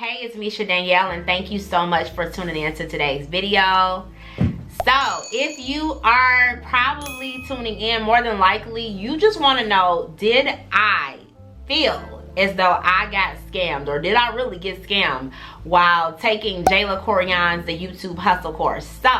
Hey, it's Misha Danielle, and thank you so much for tuning in to today's video. So, if you are probably tuning in, more than likely, you just want to know, did I feel as though I got scammed, or did I really get scammed while taking Jayla Koriyan's The YouTube Hustle course? So,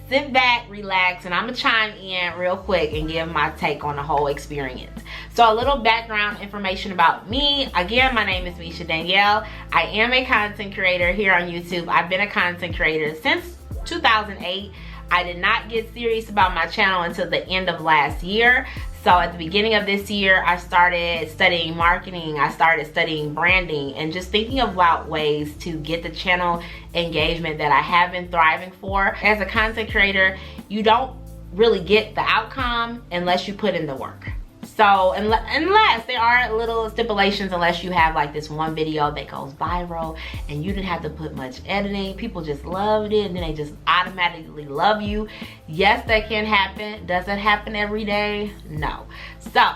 sit back, relax, and I'm gonna chime in real quick and give my take on the whole experience. So a little background information about me. Again, my name is Misha Danielle. I am a content creator here on YouTube. I've been a content creator since 2008. I did not get serious about my channel until the end of last year. So at the beginning of this year, I started studying marketing. I started studying branding and just thinking about ways to get the channel engagement that I have been thriving for. As a content creator, you don't really get the outcome unless you put in the work. So unless there are little stipulations, unless you have like this one video that goes viral and you didn't have to put much editing, people just loved it and then they just automatically love you. Yes, that can happen. Does it happen every day? No. So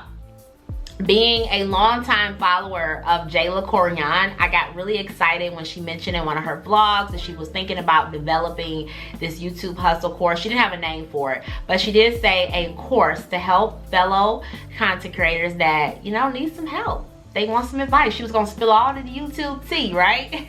being a longtime follower of Jayla Koriyan, I got really excited when she mentioned in one of her vlogs that she was thinking about developing this YouTube Hustle course. She didn't have a name for it, but she did say a course to help fellow content creators that, you know, need some help. They want some advice. She was gonna spill all the YouTube tea, right?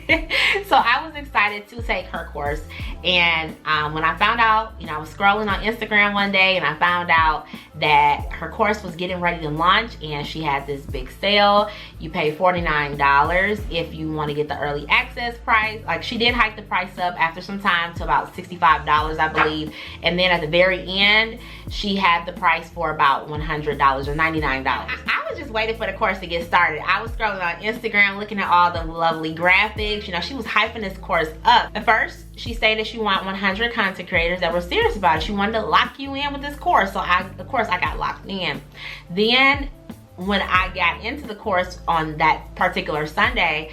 So I was excited to take her course. And when I found out, you know, I was scrolling on Instagram one day and I found out that her course was getting ready to launch and she had this big sale. You pay $49 if you want to get the early access price. Like, she did hike the price up after some time to about $65, I believe. And then at the very end, she had the price for about $100 or $99. I was just waiting for the course to get started. I was scrolling on Instagram looking at all the lovely graphics. You know, she was hyping this course up. At first, she stated she wanted 100 content creators that were serious about it. She wanted to lock you in with this course. So of course I got locked in. Then when I got into the course on that particular Sunday,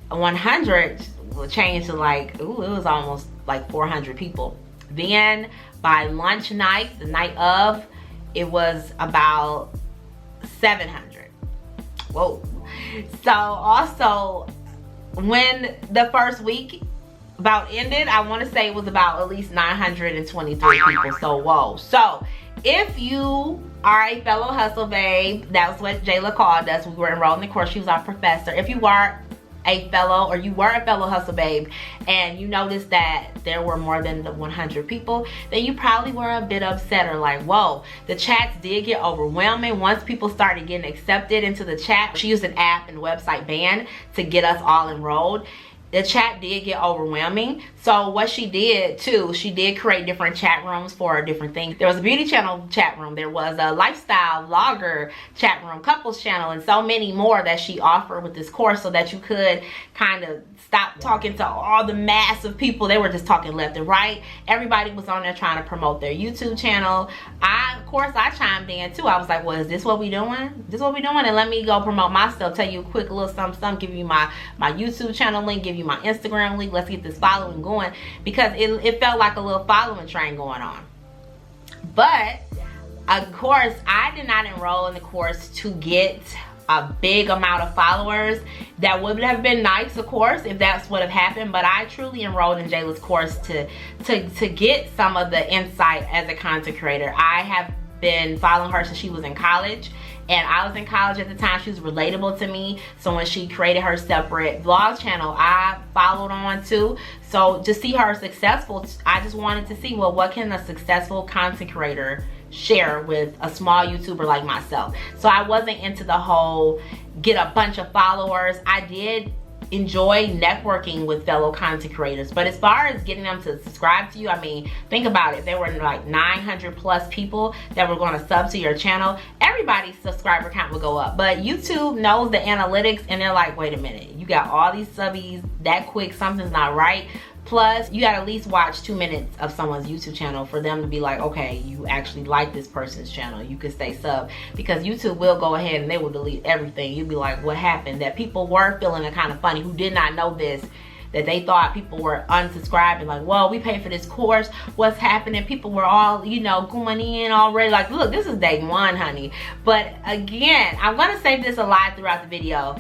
100 changed to like, ooh, it was almost like 400 people. Then by lunch night, the night of, it was about 700. Whoa. So also, when the first week about ended, I want to say it was about at least 923 people. So whoa. So if you are a fellow hustle babe, that's what Jayla called us. We were enrolled in the course. She was our professor. If you are a fellow, or you were a fellow hustle babe, and you noticed that there were more than the 100 people, then you probably were a bit upset, or like, whoa, the chats did get overwhelming. Once people started getting accepted into the chat, she used an app and website Band to get us all enrolled. The chat did get overwhelming. So what she did too, she did create different chat rooms for different things. There was a beauty channel chat room, there was a lifestyle vlogger chat room, couples channel, and so many more that she offered with this course, so that you could kind of stop talking to all the mass of people. They were just talking left and right. Everybody was on there trying to promote their YouTube channel. Of course I chimed in too. I was like, well, is this what we doing? This what we doing? And let me go promote myself, tell you a quick little something, give you my YouTube channel link, give you my Instagram link. Let's get this following going, because it felt like a little following train going on. But of course, I did not enroll in the course to get a big amount of followers. That would have been nice, of course, if that's what have happened, but I truly enrolled in Jayla's course to get some of the insight as a content creator. I have been following her since she was in college, and I was in college at the time. She was relatable to me, so when she created her separate vlog channel, I followed on too. So to see her successful, I just wanted to see, well, what can a successful content creator share with a small YouTuber like myself? So I wasn't into the whole get a bunch of followers. I did enjoy networking with fellow content creators, but as far as getting them to subscribe to you, I mean, think about it. If there were like 900 plus people that were going to sub to your channel, everybody's subscriber count would go up. But YouTube knows the analytics, and they're like, wait a minute, you got all these subbies that quick, something's not right. Plus, you gotta at least watch 2 minutes of someone's YouTube channel for them to be like, okay, you actually like this person's channel, you could stay sub. Because YouTube will go ahead and they will delete everything. You'll be like, what happened? That people were feeling it kind of funny, who did not know this, that they thought people were unsubscribing, like, well, we paid for this course, what's happening? People were all, you know, going in already, like, look, this is day one, honey. But again, I'm gonna say this a lot throughout the video.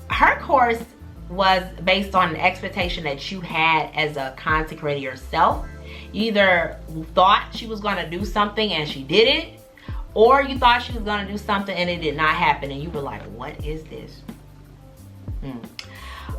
Her course was based on the expectation that you had as a content creator yourself. You either thought she was going to do something and she did it, or you thought she was going to do something and it did not happen, and you were like, what is this?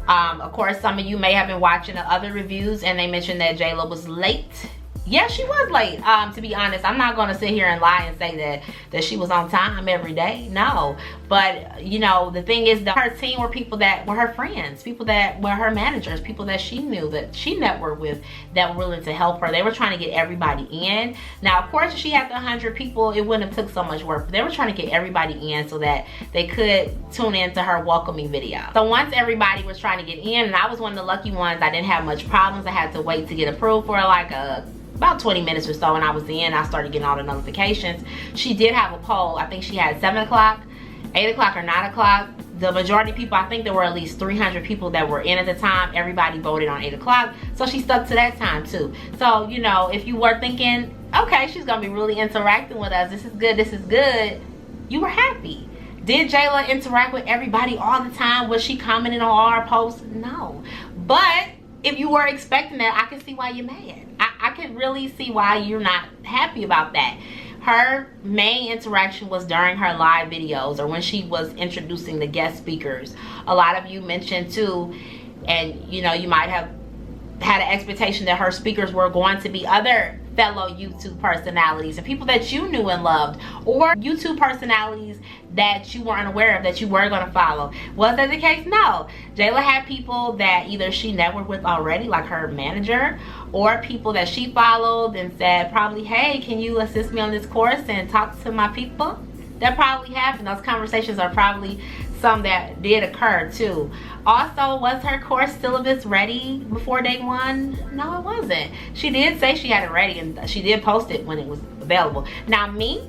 Of course, some of you may have been watching the other reviews and they mentioned that Jayla was late. Yeah, she was late. To be honest, I'm not going to sit here and lie and say that she was on time every day. No. But, you know, the thing is that her team were people that were her friends, people that were her managers, people that she knew, that she networked with, that were willing to help her. They were trying to get everybody in. Now, of course, if she had the 100 people, it wouldn't have took so much work. But they were trying to get everybody in so that they could tune into her welcoming video. So once everybody was trying to get in, and I was one of the lucky ones, I didn't have much problems. I had to wait to get approved for like about 20 minutes or so, and I was in. I started getting all the notifications. She did have a poll. I think she had 7 o'clock, 8 o'clock, or 9 o'clock. The majority of people, I think there were at least 300 people that were in at the time. Everybody voted on 8 o'clock, so she stuck to that time too. So, you know, if you were thinking, okay, she's gonna be really interacting with us, this is good, you were happy. Did Jayla interact with everybody all the time? Was she commenting on all our posts? No. But if you were expecting that, I can see why you're mad. I can really see why you're not happy about that. Her main interaction was during her live videos or when she was introducing the guest speakers. A lot of you mentioned too, and you know, you might have had an expectation that her speakers were going to be other fellow YouTube personalities and people that you knew and loved, or YouTube personalities that you weren't aware of that you were going to follow. Was that the case? No. Jayla had people that either she networked with already, like her manager, or people that she followed and said probably, hey, can you assist me on this course and talk to my people? That probably happened. Those conversations are probably some that did occur too. Also, was her course syllabus ready before day one? No, it wasn't. She did say she had it ready and she did post it when it was available. Now me,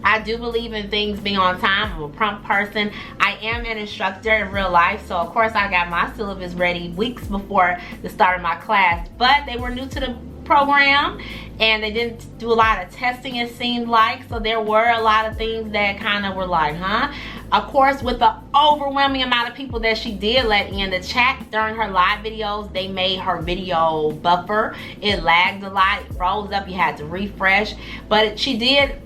I do believe in things being on time. I'm a prompt person. I am an instructor in real life, so of course I got my syllabus ready weeks before the start of my class, but they were new to the program and they didn't do a lot of testing, it seemed like, so there were a lot of things that kind of were like, huh? Of course, with the overwhelming amount of people that she did let in the chat during her live videos, they made her video buffer. It lagged a lot, it froze up, you had to refresh, but she did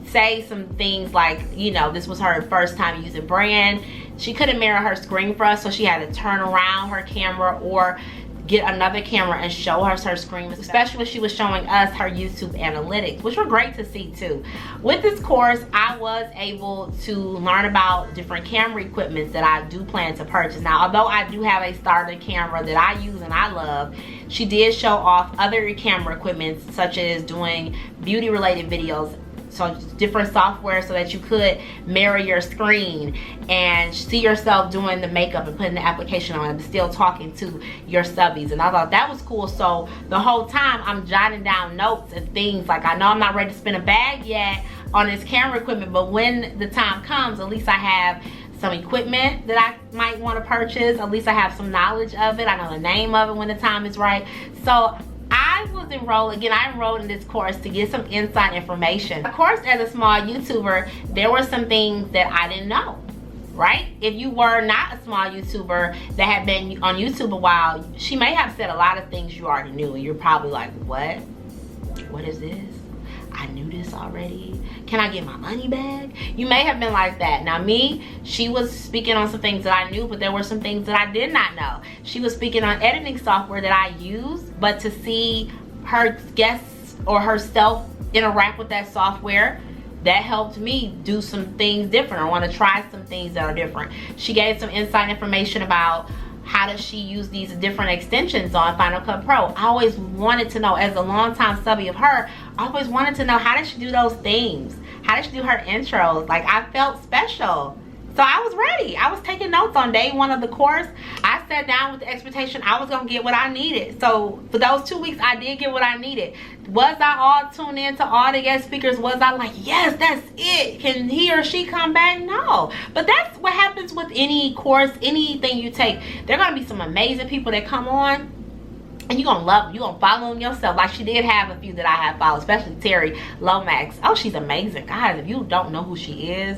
say some things like, you know, this was her first time using brand. She couldn't mirror her screen for us, so she had to turn around her camera or get another camera and show us her screen, especially when she was showing us her YouTube analytics, which were great to see too. With this course, I was able to learn about different camera equipment that I do plan to purchase. Now, although I do have a starter camera that I use and I love, she did show off other camera equipment such as doing beauty related videos, so different software so that you could mirror your screen and see yourself doing the makeup and putting the application on and still talking to your subbies. And I thought that was cool. So the whole time I'm jotting down notes and things like, I know I'm not ready to spend a bag yet on this camera equipment, but when the time comes, at least I have some equipment that I might want to purchase. At least I have some knowledge of it. I know the name of it when the time is right. So I was enrolled, again, I enrolled in this course to get some inside information. Of course, as a small YouTuber, there were some things that I didn't know, right? If you were not a small YouTuber that had been on YouTube a while, she may have said a lot of things you already knew, and you're probably like, what? What is this? I knew this already. Can I get my money back? You may have been like that. Now me, she was speaking on some things that I knew, but there were some things that I did not know. She was speaking on editing software that I use, but to see her guests or herself interact with that software, that helped me do some things different. I want to try some things that are different. She gave some inside information about how does she use these different extensions on Final Cut Pro. I always wanted to know, as a longtime subby of her, I always wanted to know, how did she do those things? How did she do her intros? Like, I felt special. So I was ready. I was taking notes on day one of the course. I sat down with the expectation I was going to get what I needed. So for those 2 weeks, I did get what I needed. Was I all tuned in to all the guest speakers? Was I like, yes, that's it? Can he or she come back? No. But that's what happens with any course, anything you take. There are going to be some amazing people that come on, and you're gonna love them. You're gonna follow them yourself. Like she did have a few that I have followed, especially Terry Lomax. Oh, she's amazing. Guys, if you don't know who she is,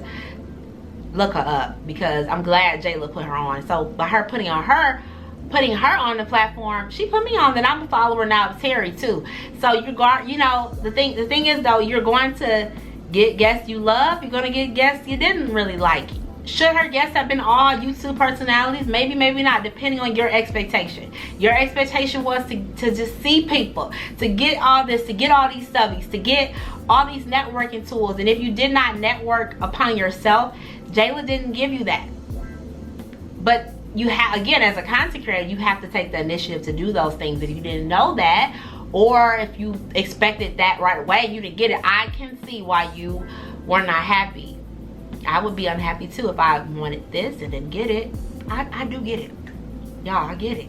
look her up, because I'm glad Jayla put her on. So by her putting her on the platform, she put me on, that I'm a follower now of Terry too. So you know, the thing is though, you're going to get guests you love, you're going to get guests you didn't really like. Should her guests have been all YouTube personalities? Maybe, maybe not, depending on your expectation. Your expectation was to just see people, to get all this, to get all these subbies, to get all these networking tools. And if you did not network upon yourself, Jayla didn't give you that. But you have, again, as a content creator, you have to take the initiative to do those things. If you didn't know that, or if you expected that right away, you didn't get it, I can see why you were not happy. I would be unhappy too if I wanted this and didn't get it. I do get it. Y'all, I get it.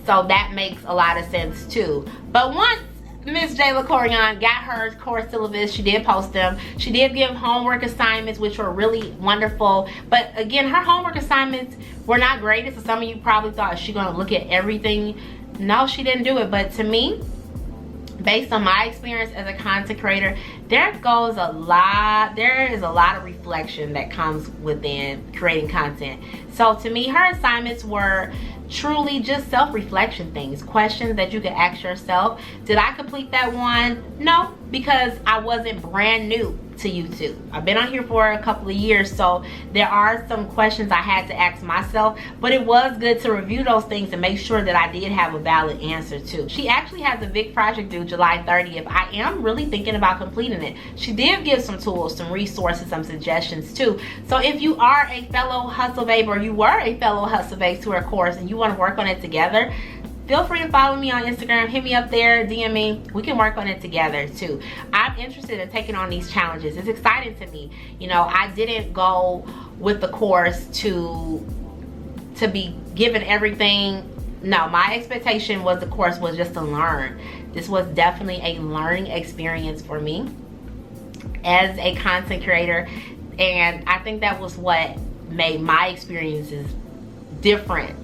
So that makes a lot of sense too. But once Miss Jayla Koriyan got her course syllabus, she did post them. She did give homework assignments, which were really wonderful. But again, her homework assignments were not great. So some of you probably thought, is she going to look at everything? No, she didn't do it. But to me, based on my experience as a content creator, there is a lot of reflection that comes within creating content. So to me, her assignments were truly just self-reflection things, questions that you could ask yourself. Did I complete that one? No, because I wasn't brand new to YouTube. I've been on here for a couple of years, so there are some questions I had to ask myself, but it was good to review those things and make sure that I did have a valid answer too. She actually has a big project due July 30th. I am really thinking about completing it. She did give some tools, some resources, some suggestions too. So if you are a fellow hustle babe, or you were a fellow hustle babe to her course and you want to work on it together, feel free to follow me on Instagram. Hit me up there, DM me. We can work on it together too. I'm interested in taking on these challenges. It's exciting to me. You know, I didn't go with the course to be given everything. No, my expectation was the course was just to learn. This was definitely a learning experience for me as a content creator. And I think that was what made my experiences different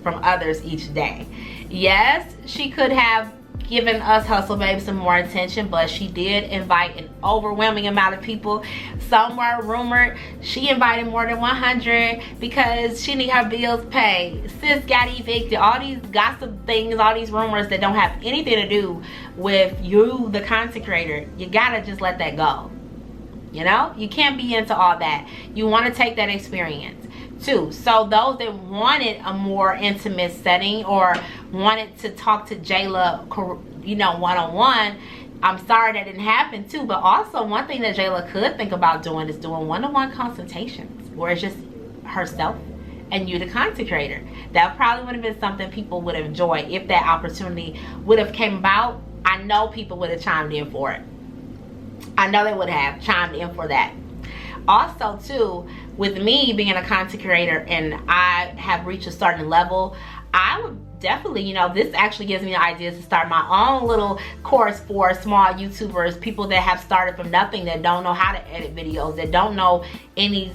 from others each day. Yes, she could have given us hustle babes some more attention, but she did invite an overwhelming amount of people. Some were rumored she invited more than 100 because she need her bills paid. Sis got evicted. All these gossip things, all these rumors that don't have anything to do with you, the content creator. You gotta just let that go. You know, you can't be into all that. You want to take that experience too. So those that wanted a more intimate setting or wanted to talk to Jayla, you know, one-on-one, I'm sorry that didn't happen too. But also, one thing that Jayla could think about doing is doing one-on-one consultations where it's just herself and you, the content creator. That probably would have been something people would have enjoyed if that opportunity would have came about. I know people would have chimed in for it. I know they would have chimed in for that. Also too, with me being a content creator and I have reached a certain level, I would definitely, you know, this actually gives me ideas to start my own little course for small YouTubers, people that have started from nothing, that don't know how to edit videos, that don't know any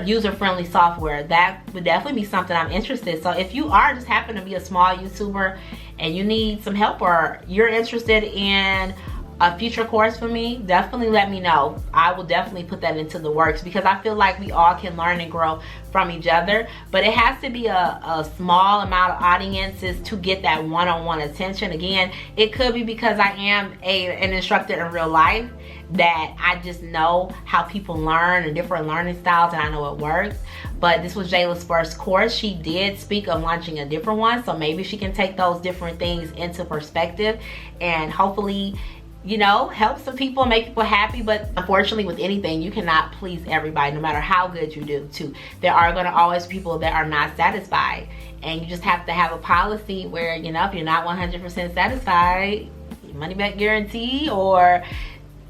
user-friendly software. That would definitely be something I'm interested in. So if you are just happen to be a small YouTuber and you need some help, or you're interested in a future course for me, definitely let me know. I will definitely put that into the works, because I feel like we all can learn and grow from each other, but it has to be a small amount of audiences to get that one-on-one attention. Again, it could be because I am an instructor in real life, that I just know how people learn and different learning styles, and I know it works. But this was Jayla's first course. She did speak of launching a different one, so maybe she can take those different things into perspective and hopefully, you know, help some people, make people happy. But unfortunately, with anything, you cannot please everybody, no matter how good you do too. There are going to always be people that are not satisfied, and you just have to have a policy where, you know, if you're not 100% satisfied, money back guarantee, or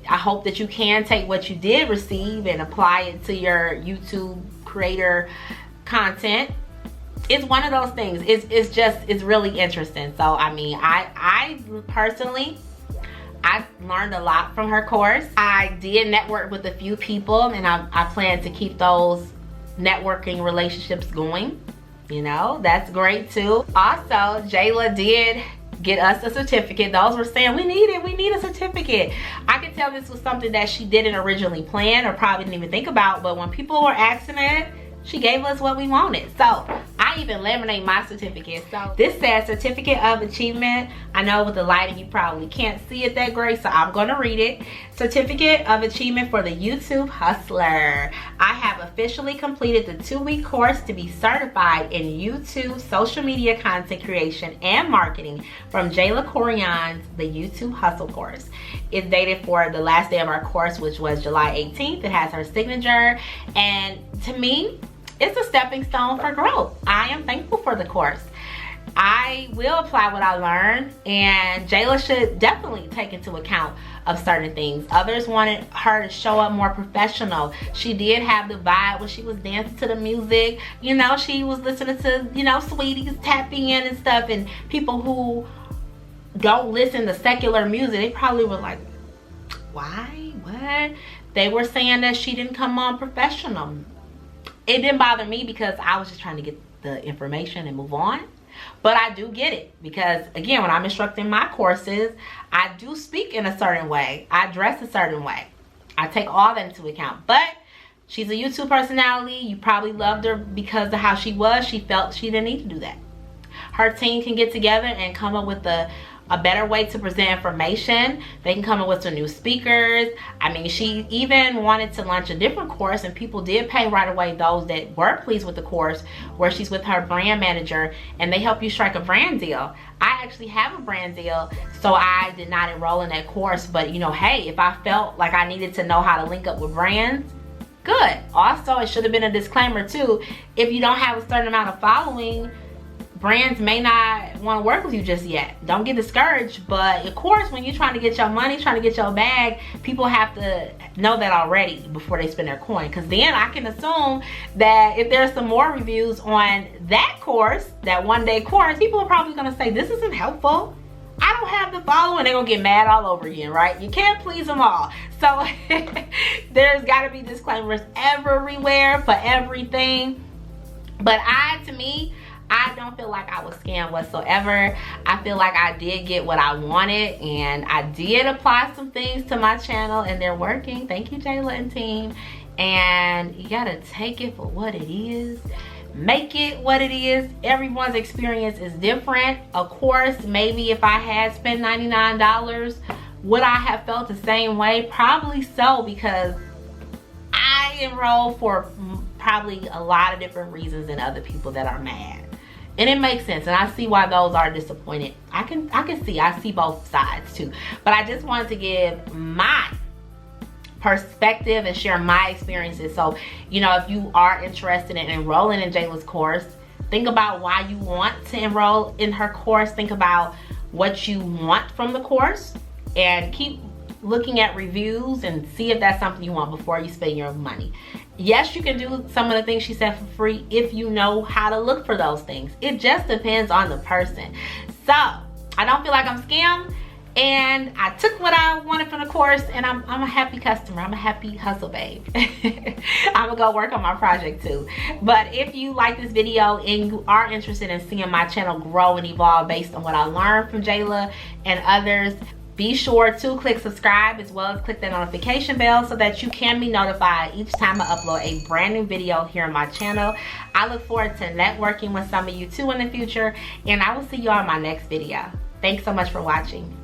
I hope that you can take what you did receive and apply it to your YouTube creator content. It's one of those things. It's really interesting. So I mean, I personally, I learned a lot from her course. I did network with a few people, and I plan to keep those networking relationships going. You know, that's great too. Also, Jayla did get us a certificate. Those were saying we need a certificate. I could tell this was something that she didn't originally plan or probably didn't even think about, but when people were asking it, she gave us what we wanted. So I even laminate my certificate. So this says Certificate of Achievement. I know with the lighting you probably can't see it that great, so I'm gonna read it. Certificate of Achievement for the YouTube Hustler. I have officially completed the 2-week course to be certified in YouTube social media content creation and marketing from Jayla Koriyan's The YouTube Hustle course. It's dated for the last day of our course, which was July 18th. It has her signature, and to me, it's a stepping stone for growth. I am thankful for the course. I will apply what I learned, and Jayla should definitely take into account of certain things. Others wanted her to show up more professional. She did have the vibe when she was dancing to the music. You know, she was listening to, you know, Sweeties tapping in and stuff, and people who don't listen to secular music, they probably were like, why? What? They were saying that she didn't come on professional. It didn't bother me because I was just trying to get the information and move on. But I do get it because, again, when I'm instructing my courses, I do speak in a certain way. I dress a certain way. I take all that into account. But she's a YouTube personality. You probably loved her because of how she was. She felt she didn't need to do that. Her team can get together and come up with a better way to present information. They can come up with some new speakers. I mean, she even wanted to launch a different course, and people did pay right away, those that were pleased with the course, where she's with her brand manager and they help you strike a brand deal. I actually have a brand deal, so I did not enroll in that course, but you know, hey, if I felt like I needed to know how to link up with brands, good. Also, it should have been a disclaimer too, if you don't have a certain amount of following, brands may not want to work with you just yet. Don't get discouraged, but of course, when you're trying to get your money, trying to get your bag, people have to know that already before they spend their coin, because then I can assume that if there's some more reviews on that course, that 1-day course, people are probably going to say, this isn't helpful. I don't have the following. They're going to get mad all over again, right? You can't please them all. So there's got to be disclaimers everywhere for everything. But to me, I don't feel like I was scammed whatsoever. I feel like I did get what I wanted, and I did apply some things to my channel, and they're working. Thank you, Jayla and team. And you gotta take it for what it is. Make it what it is. Everyone's experience is different. Of course, maybe if I had spent $99, would I have felt the same way? Probably so, because I enrolled for probably a lot of different reasons than other people that are mad. And it makes sense, and I see why those are disappointed. I see both sides too. But I just wanted to give my perspective and share my experiences. So, you know, if you are interested in enrolling in Jayla's course, think about why you want to enroll in her course. Think about what you want from the course, and keep looking at reviews and see if that's something you want before you spend your money. Yes, you can do some of the things she said for free if you know how to look for those things. It just depends on the person. So I don't feel like I'm scammed, and I took what I wanted from the course, and I'm a happy customer. I'm a happy hustle babe. I'm gonna go work on my project too. But if you like this video and you are interested in seeing my channel grow and evolve based on what I learned from Jayla and others, be sure to click subscribe, as well as click that notification bell so that you can be notified each time I upload a brand new video here on my channel. I look forward to networking with some of you too in the future, and I will see you on my next video. Thanks so much for watching.